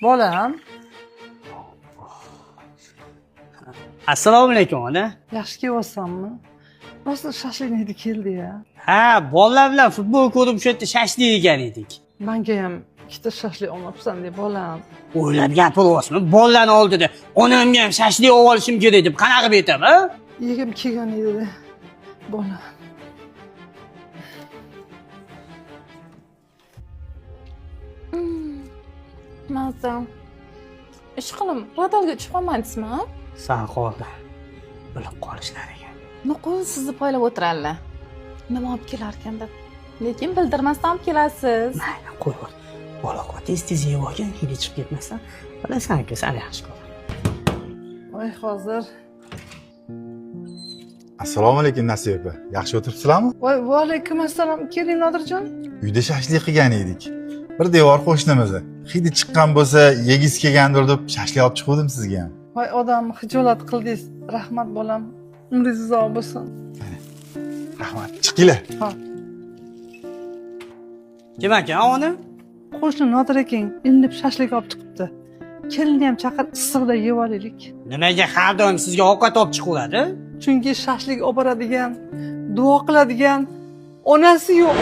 Bolam. Assalomu alaykum ona. Yaxshi kelyapsanmi? Rosa shashlik hidi keldi ya. Ha, bolalar bilan futbol ko'rib o'sha yerda shashlik yegan edik. Menga ham ikkita shashlik olmabsan deb bolam. O'ylab gapiryapsizmi? Bolalarning oldida onamga ham shashlik olib olishim kerak deb qanaqa betaman, ha? Yegim kelgan edi. Bolam. Mazam. Ishqilib, radalga tushib qolmadingizmi? Sağ qoldi. Bilib qolishlariga. Nuqul sizni poylab o'tirarlar. Nima olib kelar ekan deb. Lekin bildirmasdan olib kelasiz. Mayli, qo'y. Bola tez yeb olgan, hidi chiqib ketmasdan. Bilasan-ku, sal yaxshi ko'r. Voy hozir. Assalomu alaykum Nasiba opa. Yaxshi o'tiribsizlarmi? Voy, va alaykum assalom. Keling Nodirjon. Uyda shashlik qilgan edik. Bir devor qo'shnimiz. Hidi chiqqan bo'lsa, yegis kelgandir deb shashlik olib chiqdim sizga ham. Voy odamni hijolat qildingiz. Rahmat bolam. Umringiz uzoq bo'lsin. Rahmat. Chiqinglar. Ha. Kim ekan ona? Qo'shni Nodir akang endi shashlik olib chiqibdi. Kelinni ham chaqir issiqda yeb olaylik. Nimaga har doim sizga ovqat olib chiqiladi? Chunki shashlik olib boradigan, duo qiladigan onasi yo'q.